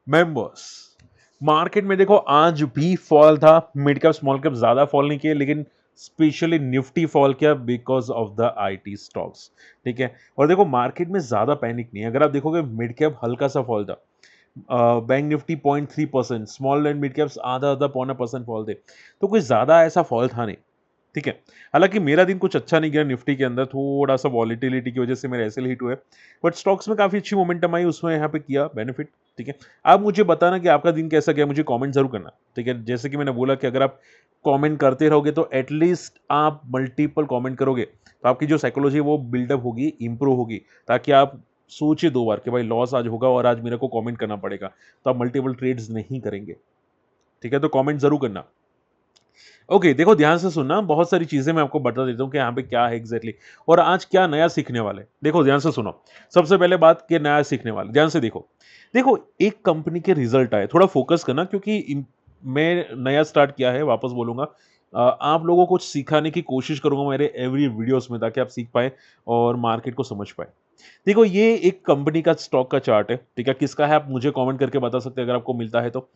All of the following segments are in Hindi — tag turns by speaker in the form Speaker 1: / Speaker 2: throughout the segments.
Speaker 1: मेंबर्स, मार्केट में देखो आज भी फॉल था, मिड कैप स्मॉल कैप ज्यादा फॉल नहीं किए, लेकिन स्पेशली निफ्टी फॉल किया because of the IT stocks. ठीक है, और देखो मार्केट में ज्यादा पैनिक नहीं है। अगर आप देखोगे मिड कैप हल्का सा फॉल था, bank Nifty 0.3%, small and mid caps आधा आधा पौना परसेंट फॉल थे, तो कोई ज्यादा ऐसा फॉल था नहीं। ठीक है, हालांकि मेरा दिन कुछ अच्छा नहीं गया निफ्टी के अंदर, थोड़ा सा वॉलिटिलिटी की वजह से मेरे एसएल हिट हुए, बट स्टॉक्स में काफी अच्छी मोमेंटम आई, उसमें यहाँ पे किया बेनिफिट। ठीक है, आप मुझे बताना कि आपका दिन कैसा गया, मुझे कमेंट जरूर करना। ठीक है, जैसे कि मैंने बोला कि अगर आप कमेंट करते रहोगे तो एटलीस्ट आप मल्टीपल कमेंट करोगे तो आपकी जो साइकोलॉजी है वो बिल्डअप होगी, इंप्रूव होगी, ताकि आप सोचिए दो बार कि भाई लॉस आज होगा और आज मेरे को कमेंट करना पड़ेगा, तो आप मल्टीपल ट्रेड्स नहीं करेंगे। ठीक है, तो कमेंट जरूर करना। ओके, देखो ध्यान से सुनना, बहुत सारी चीजें मैं आपको बता देता हूँ कि यहाँ पे क्या है एग्जैक्टली और आज क्या नया सीखने वाले। देखो ध्यान से सुनो, सबसे पहले बात कि नया सीखने वाले, ध्यान से देखो। देखो एक कंपनी के रिजल्ट आए, थोड़ा फोकस करना, क्योंकि मैं नया स्टार्ट किया है, वापस बोलूंगा। आप लोगों को सिखाने की कोशिश करूंगा मेरे एवरी वीडियोस में, ताकि आप सीख पाए और मार्केट को समझ पाए। देखो ये एक कंपनी का स्टॉक का चार्ट है। ठीक है, किसका है आप मुझे कमेंट करके बता सकते हैं अगर आपको मिलता है तो।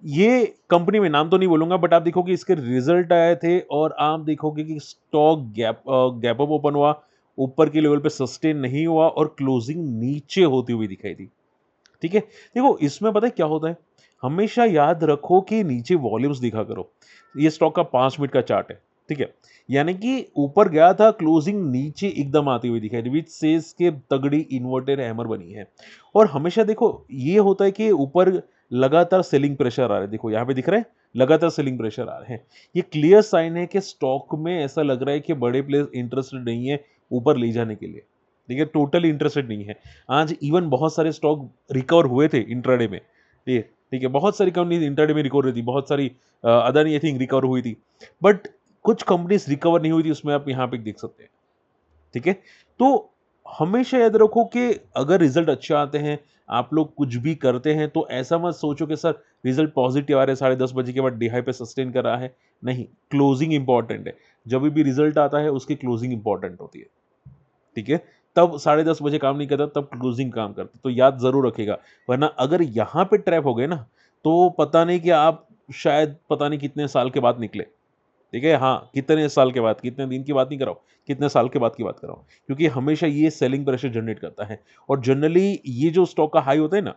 Speaker 1: ये कंपनी में नाम तो नहीं बोलूंगा, बट आप देखोगे इसके रिजल्ट आए थे और आप देखोगे कि स्टॉक गैप अप ओपन हुआ, ऊपर के लेवल पे सस्टेन नहीं हुआ और क्लोजिंग नीचे होती हुई दिखाई दी। ठीक है, देखो इसमें पता है क्या होता है, हमेशा याद रखो कि नीचे वॉल्यूम्स दिखा करो। ये स्टॉक का 5 मिनट का चार्ट है। ठीक है, यानी कि ऊपर गया था, क्लोजिंग नीचे एकदम आती हुई दिखाई दी, विच सेज के तगड़ी इन्वर्टेड हैमर बनी है। और हमेशा देखो ये होता है कि ऊपर लगातार सेलिंग प्रेशर आ रहा है, देखो यहाँ पे दिख रहा है, लगातार सेलिंग प्रेशर आ रहे हैं। ये क्लियर साइन है कि स्टॉक में ऐसा लग रहा है कि बड़े प्लेयर्स इंटरेस्टेड नहीं है ऊपर ले जाने के लिए। ठीक है, टोटली इंटरेस्टेड नहीं है। आज इवन बहुत सारे स्टॉक रिकवर हुए थे इंट्राडे में। ये ठीक है, बहुत सारी कंपनी इंट्राडे में रिकवर हुई थी, बहुत सारी अदानी आई थिंक रिकवर हुई थी, बट कुछ कंपनीज रिकवर नहीं हुई थी, उसमें आप यहाँ पे देख सकते हैं। ठीक है, तो हमेशा याद रखो कि अगर रिजल्ट अच्छे आते हैं, आप लोग कुछ भी करते हैं, तो ऐसा मत सोचो कि सर रिजल्ट पॉजिटिव आ रहे हैं, 10:30 बजे के बाद डिहाई पे सस्टेन कर रहा है। नहीं, क्लोजिंग इंपॉर्टेंट है। जब भी रिजल्ट आता है उसकी क्लोजिंग इंपॉर्टेंट होती है। ठीक है, तब 10:30 बजे काम नहीं करता, तब क्लोजिंग काम करता, तो याद जरूर रखेगा। वरना अगर यहां पे ट्रैप हो गए ना, तो पता नहीं कि आप शायद पता नहीं कितने साल के बाद निकले। ठीक है, हाँ, कितने साल के बाद, कितने दिन की बात नहीं कर रहा हूं, कितने साल के बाद की बात कर रहा हूं, क्योंकि हमेशा ये सेलिंग प्रेशर जनरेट करता है। और जनरली ये जो स्टॉक का हाई होता है ना,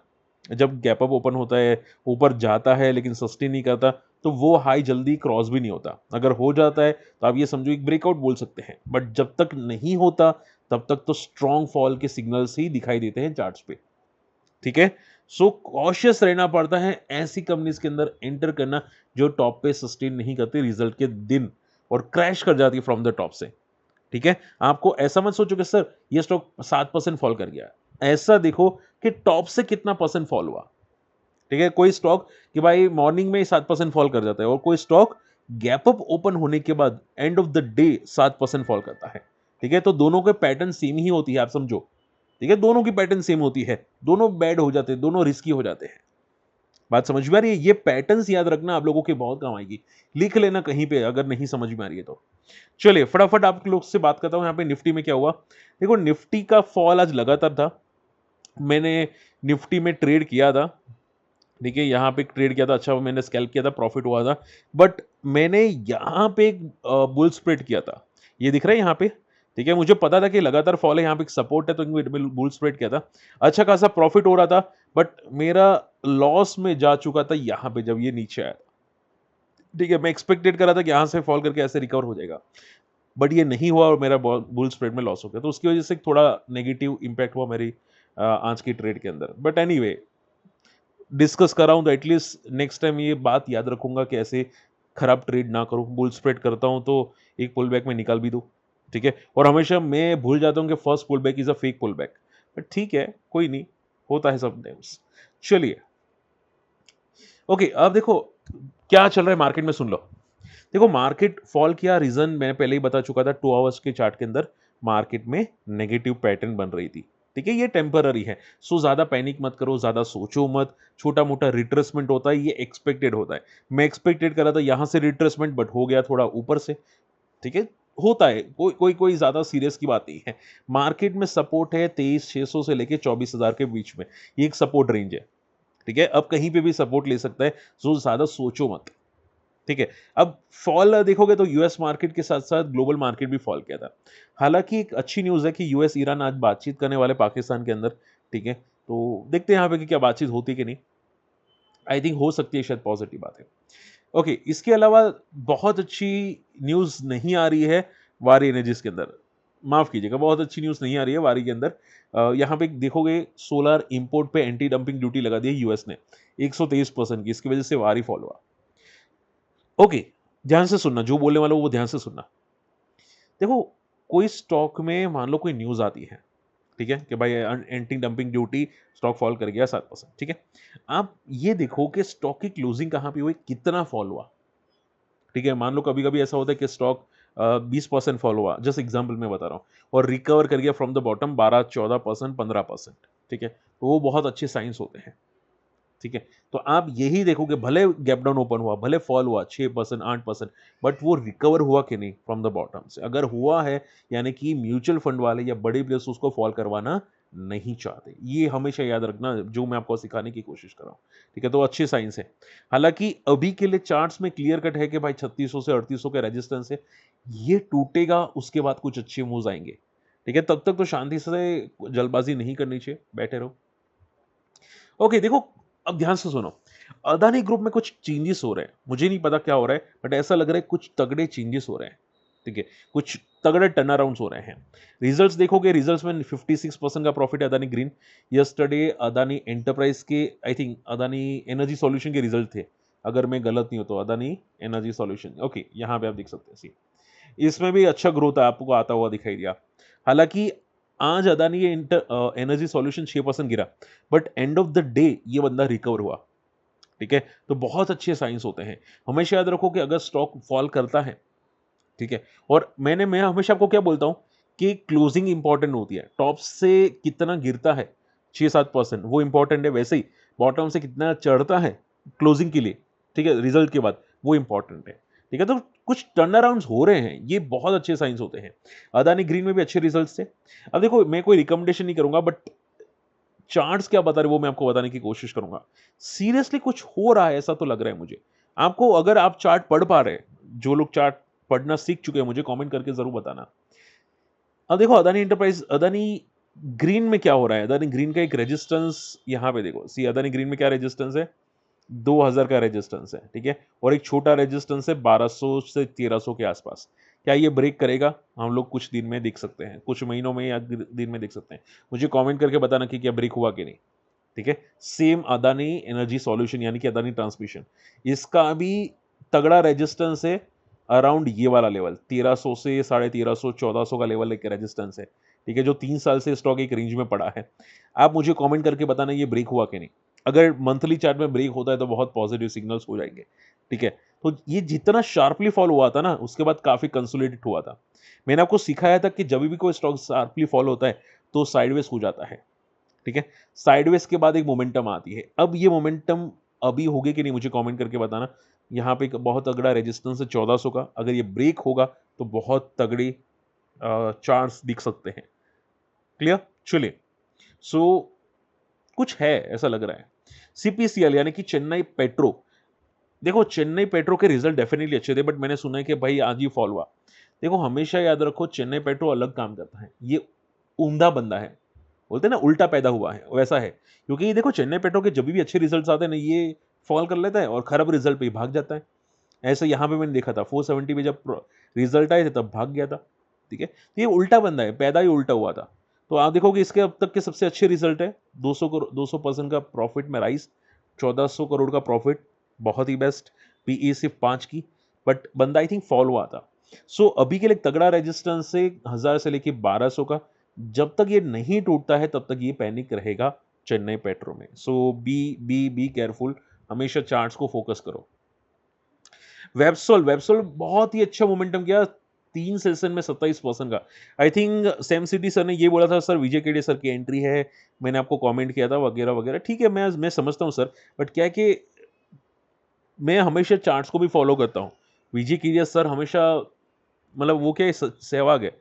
Speaker 1: जब गैप अप ओपन होता है, ऊपर जाता है लेकिन सस्टेन नहीं करता, तो वो हाई जल्दी क्रॉस भी नहीं होता। अगर हो जाता है तो आप ये समझो एक ब्रेकआउट बोल सकते हैं, बट जब तक नहीं होता तब तक तो स्ट्रॉन्ग फॉल के सिग्नल्स ही दिखाई देते हैं चार्ट्स पे। ठीक है, सो कॉशियस रहना पड़ता है ऐसी कंपनीज के अंदर एंटर करना जो टॉप पे सस्टेन नहीं करती रिजल्ट के दिन और क्रैश कर जाती है फ्रॉम द टॉप से। ठीक है, आपको ऐसा मत सोचो कि सर ये स्टॉक 7% फॉल कर गया, ऐसा देखो कि टॉप से कितना परसेंट फॉल हुआ। ठीक है, कोई स्टॉक कि भाई मॉर्निंग में ही 7% फॉल कर जाता है, और कोई स्टॉक गैप अप ओपन होने के बाद end of the day 7% fall करता है। ठीक है, तो दोनों के पैटर्न सेम ही होती है, आप समझो। ठीक है, दोनों की पैटर्न सेम होती है, दोनों बैड हो जाते हैं, दोनों रिस्की हो जाते हैं। बात समझ में आ रही है? ये पैटर्न्स याद रखना आप लोगों के बहुत काम आएगी, लिख लेना कहीं पे अगर नहीं समझ में आ रही है तो। चलिए फटाफट आप लोग से बात करता हूं यहाँ पे निफ्टी में क्या हुआ। देखो निफ्टी का फॉल आज लगातार था, मैंने निफ्टी में ट्रेड किया था। देखिए यहाँ पे ट्रेड किया था, अच्छा मैंने स्कैल्प किया था, प्रॉफिट हुआ था, बट मैंने यहाँ पे एक बुल स्प्रेड किया था, ये दिख रहा है यहाँ पे। ठीक है, मुझे पता था कि लगातार फॉल है, यहाँ पे एक सपोर्ट है, तो बुल स्प्रेड किया था, अच्छा खासा प्रॉफिट हो रहा था, बट मेरा लॉस में जा चुका था यहाँ पे जब ये नीचे आया। ठीक है, मैं एक्सपेक्टेड कर रहा था कि यहाँ से फॉल करके ऐसे रिकवर हो जाएगा, बट ये नहीं हुआ और मेरा बुल स्प्रेड में लॉस हो गया, तो उसकी वजह से थोड़ा नेगेटिव इंपैक्ट हुआ मेरी आज की ट्रेड के अंदर। बट एनीवे, डिस्कस कर रहा हूं तो एटलीस्ट नेक्स्ट टाइम ये बात याद रखूंगा कि ऐसे खराब ट्रेड ना करूं, बुल स्प्रेड करता हूं तो एक पुल बैक में निकाल भी दूं। ठीक है, और हमेशा मैं भूल जाता हूं कि first pull back is a fake pull back, but ठीक है कोई नहीं, होता है समटाइम्स। चलिए, ओके, अब देखो क्या चल रहा है मार्केट में, सुन लो। देखो मार्केट फॉल किया, रीजन मैंने पहले ही बता चुका था, 2 आवर्स के चार्ट के अंदर मार्केट में नेगेटिव पैटर्न बन रही थी। ठीक है, ये टेम्पररी है, सो ज्यादा पैनिक मत करो, ज्यादा सोचो मत, छोटा मोटा रिट्रेसमेंट होता है, ये एक्सपेक्टेड होता है। मैं एक्सपेक्टेड कर रहा था यहां से रिट्रेसमेंट, बट हो गया थोड़ा ऊपर से। ठीक है, होता है, कोई कोई कोई ज्यादा सीरियस की बात नहीं है। मार्केट में सपोर्ट है 23,600 से लेके 24,000 के बीच में, ये एक सपोर्ट रेंज है। ठीक है, अब कहीं पे भी सपोर्ट ले सकता है, सो ज़्यादा सोचो मत। ठीक है, अब फॉल देखोगे तो यूएस मार्केट के साथ साथ ग्लोबल मार्केट भी फॉल किया था। हालांकि एक अच्छी न्यूज़ है कि यूएस ईरान आज बातचीत करने वाले पाकिस्तान के अंदर। ठीक है, तो देखते हैं यहाँ पे कि क्या बातचीत होती कि नहीं। आई थिंक हो सकती है, शायद पॉजिटिव बात है। ओके, इसके अलावा बहुत अच्छी न्यूज़ नहीं आ रही है वारी एनर्जीज के अंदर। माफ़ कीजिएगा, बहुत अच्छी न्यूज़ नहीं आ रही है वारी के अंदर। यहाँ पे देखोगे सोलर इंपोर्ट पे एंटी डंपिंग ड्यूटी लगा दी है यूएस ने 123% की। इसकी वजह से वारी फॉल हुआ। ओके, ध्यान से सुनना, जो बोलने वाला हूं वो ध्यान से सुनना। देखो, कोई स्टॉक में मान लो कोई न्यूज़ आती है, ठीक है, कि भाई anti dumping duty, stock fall कर गया 7%। ठीक है, आप ये देखो कि स्टॉक की क्लोजिंग कहाँ पे हुई, कितना फॉल हुआ। ठीक है, मान लो कभी कभी ऐसा होता है कि स्टॉक 20% फॉल हुआ, जस्ट एग्जाम्पल मैं बता रहा हूँ, और रिकवर कर गया फ्रॉम द बॉटम 12-14%, 15%। ठीक है, तो वो बहुत अच्छे साइंस होते हैं। ठीक है, तो आप यही देखोगे, भले गैप डाउन ओपन हुआ, भले फॉल हुआ 6%, 8%, बट वो रिकवर हुआ कि नहीं फ्रॉम द बॉटम से। अगर हुआ है, यानी कि म्यूचुअल फंड वाले या बड़े प्लेयर्स उसको फॉल करवाना नहीं चाहते। ये हमेशा याद रखना, जो मैं आपको सिखाने की कोशिश कर रहा हूँ। ठीक है, तो अच्छे साइंस है। हालांकि अभी के लिए चार्ट्स में क्लियर कट है कि भाई 3600 से 3800 का रेजिस्टेंस है, ये टूटेगा, उसके बाद कुछ अच्छे मूव्स आएंगे। ठीक है, तब तक तो शांति से जल्दबाजी नहीं करनी चाहिए, बैठे रहो। ओके, देखो, अब ध्यान से सुनो। अदानी ग्रुप में कुछ चेंजेस हो रहे हैं, मुझे नहीं पता क्या हो रहा है, बट ऐसा लग रहा है कुछ तगड़े चेंजेस हो रहे हैं। ठीक है, कुछ तगड़े टर्न अराउंड हो रहे हैं। रिजल्ट्स देखोगे, रिजल्ट्स में 56% का प्रॉफिट है Adani Green. Yesterday Adani Enterprise के, I think Adani Energy Solution के रिजल्ट थे, अगर मैं गलत नहीं हूं तो। अदानी एनर्जी सॉल्यूशन, ओके, यहाँ पे आप देख सकते हैं, सी इसमें भी अच्छा ग्रोथ आपको आता हुआ दिखाई दिया। हालांकि आज अदानी एनर्जी सॉल्यूशन 6% गिरा, but end of the day ये बंदा रिकवर हुआ। ठीक है, तो बहुत अच्छे साइंस होते हैं। हमेशा याद रखो कि अगर स्टॉक फॉल करता है, ठीक है, और मैं हमेशा आपको क्या बोलता हूं कि क्लोजिंग इंपॉर्टेंट होती है। टॉप से कितना गिरता है, 6-7%, वो इंपॉर्टेंट है। वैसे ही बॉटम से कितना चढ़ता है क्लोजिंग के लिए, ठीक है, रिजल्ट के बाद, वो इंपॉर्टेंट है। ठीक है, तो कुछ टर्न अराउंड हो रहे हैं, ये बहुत अच्छे साइंस होते हैं। अदानी ग्रीन में भी अच्छे रिजल्ट थे। अब देखो, मैं कोई रिकमेंडेशन नहीं करूंगा, बट चार्ट्स क्या बता रहे वो मैं आपको बताने की कोशिश करूंगा। सीरियसली कुछ हो रहा है, ऐसा तो लग रहा है मुझे। आपको, अगर आप चार्ट पढ़ पा रहे हैं, जो लोग चार्ट पढ़ना सीख चुके हैं, मुझे कमेंट करके जरूर बताना। अब देखो, अदानी एंटरप्राइज, अदानी ग्रीन में क्या हो रहा है। अदानी ग्रीन का एक रेजिस्टेंस यहाँ पे देखो, सी अदानी ग्रीन में क्या रेजिस्टेंस है, 2000 का रेजिस्टेंस है। ठीक है, और एक छोटा रेजिस्टेंस है 1200 से 1300 के आसपास। क्या ये ब्रेक करेगा, हम लोग कुछ दिन में देख सकते हैं, कुछ महीनों में या दिन में देख सकते हैं। मुझे कमेंट करके बताना कि क्या ब्रेक हुआ कि नहीं। ठीक है, सेम अदानी एनर्जी सॉल्यूशन, यानी कि अदानी ट्रांसमिशन, इसका भी तगड़ा रेजिस्टेंस है अराउंड ये वाला लेवल, 1300 से 1350, 1400 का लेवल एक रेजिस्टेंस है। ठीक है, जो 3 साल से स्टॉक एक रेंज में पड़ा है। आप मुझे कमेंट करके बताना ये ब्रेक हुआ कि नहीं। अगर मंथली चार्ट में ब्रेक होता है तो बहुत पॉजिटिव सिग्नल्स हो जाएंगे। ठीक है, तो ये जितना शार्पली फॉल हुआ था ना, उसके बाद काफी कंसोलिडेट हुआ था। मैंने आपको सिखाया था कि जब भी कोई स्टॉक शार्पली फॉल होता है तो साइडवेज हो जाता है। ठीक है, साइडवेज के बाद एक मोमेंटम आती है। अब ये मोमेंटम अभी होगी कि नहीं, मुझे कमेंट करके बताना। यहाँ पे एक बहुत तगड़ा रेजिस्टेंस है 1400 का, अगर ये ब्रेक होगा तो बहुत तगड़ी चांस दिख सकते हैं। क्लियर, चलिए। सो कुछ है, ऐसा लग रहा है। सीपीसीएल, यानी कि चेन्नई पेट्रो। देखो, चेन्नई पेट्रो के रिजल्ट डेफिनेटली अच्छे थे, बट मैंने सुना है कि भाई आज ही फॉल हुआ। देखो, हमेशा याद रखो, चेन्नई पेट्रो अलग काम करता है। ये ऊंधा बंदा है, बोलते हैं ना, उल्टा पैदा हुआ है, वैसा है। क्योंकि ये देखो, चेन्नई पेट्रो के जब भी अच्छे रिजल्ट्स आते हैं ना, ये फॉल कर लेता है और खराब रिजल्ट पे ही भाग जाता है। ऐसे यहाँ पे मैंने देखा था, 470 पे जब रिजल्ट आए थे तब भाग गया था। ठीक है, तो ये उल्टा बंदा है, पैदा ही उल्टा हुआ था। तो आप देखोगे इसके अब तक के सबसे अच्छे रिजल्ट है, 200% का प्रॉफिट में राइस, 1400 करोड़ का प्रॉफिट, बहुत ही बेस्ट। पीई सिर्फ 5 की, बट बंदा आई थिंक फॉल हुआ था। सो अभी के लिए तगड़ा रेजिस्टेंस से 1000 से लेके 1200 का। जब तक ये नहीं टूटता है तब तक ये पैनिक रहेगा चेन्नई पेट्रो में। सो बी केयरफुल, हमेशा चार्ट्स को फोकस करो। वेबसोल, वेबसोल बहुत ही अच्छा मोमेंटम किया, 3 सेशन में 27% का। I think same city sir ने ये बोला था, सर विजय केडिया सर की एंट्री है, मैंने आपको कमेंट किया था वगैरह वगैरह। ठीक है, मैं समझता हूँ सर, बट क्या है कि मैं हमेशा चार्ट्स को भी फॉलो करता हूँ। विजय केडिया सर हमेशा, मतलब वो क्या है, सहवाग है।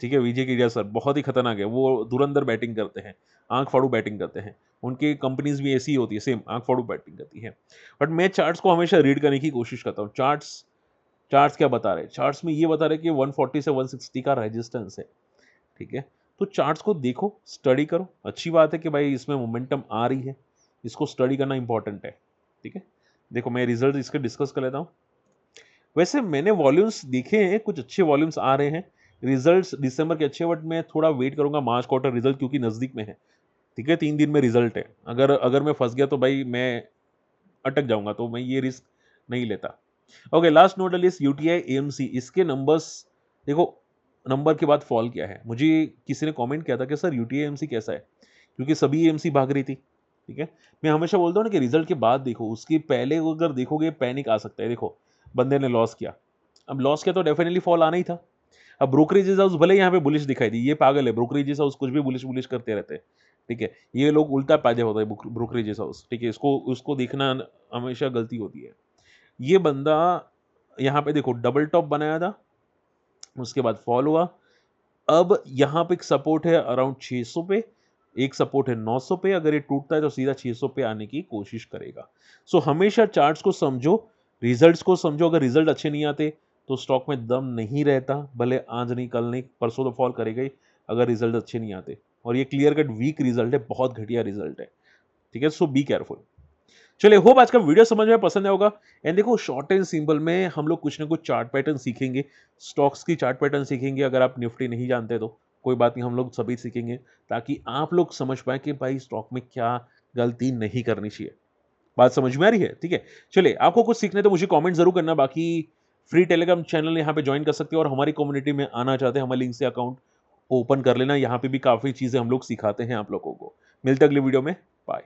Speaker 1: ठीक है, विजय केडिया सर बहुत ही खतरनाक है, वो धुरंधर बैटिंग करते हैं, आंख फाड़ू बैटिंग करते हैं। उनकी कंपनीज भी ऐसी ही होती है, सेम आंख फाड़ू बैटिंग करती है। बट मैं चार्ट्स को हमेशा रीड करने की कोशिश करता हूँ। चार्ट्स चार्ट्स क्या बता रहे हैं? चार्ट्स में ये बता रहे हैं कि 140 से 160 का रेजिस्टेंस है, ठीक है? तो चार्ट्स को देखो, स्टडी करो। अच्छी बात है कि भाई इसमें मोमेंटम आ रही है, इसको स्टडी करना इंपॉर्टेंट है, ठीक है? देखो मैं रिजल्ट इसके डिस्कस कर लेता हूँ। वैसे मैंने वॉल्यूम्स देखे हैं, कुछ अच्छे वॉल्यूम्स आ रहे हैं, रिजल्ट्स दिसंबर के अच्छे, बट मैं थोड़ा वेट करूंगा मार्च क्वार्टर रिजल्ट क्योंकि नज़दीक में है, ठीक है? 3 दिन में रिजल्ट है। अगर अगर मैं फंस गया तो भाई मैं अटक जाऊंगा, तो मैं ये रिस्क नहीं लेता। Okay, last note list UTI AMC, इसके नंबर्स देखो, नंबर के बाद फॉल किया है। मुझे किसी ने कमेंट किया था कि सर यूटीआई एएमसी कैसा है, क्योंकि सभी एएमसी भाग रही थी, ठीक है? मैं हमेशा बोलता हूँ ना कि रिजल्ट के बाद देखो, उसके पहले अगर देखोगे पैनिक आ सकता है। देखो बंदे ने लॉस किया, अब लॉस किया तो डेफिनेटली फॉल आना ही था। अब ब्रोकरेजेस हाउस भले यहाँ पे बुलिश दिखाई दी, ये पागल है, ब्रोकरेजेस हाउस कुछ भी बुलिश बुलिश करते रहते हैं, ठीक है? ये लोग उल्टा पाजे होता है ब्रोकरेजेस हाउस, ठीक है? इसको उसको देखना हमेशा गलती होती है। ये बंदा यहाँ पे देखो डबल टॉप बनाया था, उसके बाद फॉल हुआ। अब यहाँ पे एक सपोर्ट है अराउंड 600 पे, एक सपोर्ट है 900 पे। अगर ये टूटता है तो सीधा 600 पे आने की कोशिश करेगा। सो हमेशा चार्ट्स को समझो, रिजल्ट्स को समझो। अगर रिजल्ट अच्छे नहीं आते तो स्टॉक में दम नहीं रहता, भले आज नहीं कल नहीं परसों तो फॉल करेगा ही अगर रिजल्ट अच्छे नहीं आते। और ये क्लियर कट वीक रिजल्ट है, बहुत घटिया रिजल्ट है, ठीक है? सो बी केयरफुल। चलिए, होप आज का वीडियो समझ में पसंद आया होगा। एंड देखो शॉर्ट एंड सिंपल में हम लोग कुछ ना कुछ चार्ट पैटर्न सीखेंगे, स्टॉक्स की चार्ट पैटर्न सीखेंगे। अगर आप निफ्टी नहीं जानते तो कोई बात नहीं, हम लोग सभी सीखेंगे, ताकि आप लोग समझ पाए कि भाई स्टॉक में क्या गलती नहीं करनी चाहिए। बात समझ में आ रही है? ठीक है, चलिए, आपको कुछ सीखने तो मुझे कमेंट जरूर करना। बाकी फ्री टेलीग्राम चैनल यहाँ पे ज्वाइन कर सकते हो, और हमारी कम्युनिटी में आना चाहते हैं हमारे लिंक से अकाउंट ओपन कर लेना। यहाँ पे भी काफी चीजें हम लोग सिखाते हैं आप लोगों को। मिलते हैं अगले वीडियो में, बाय।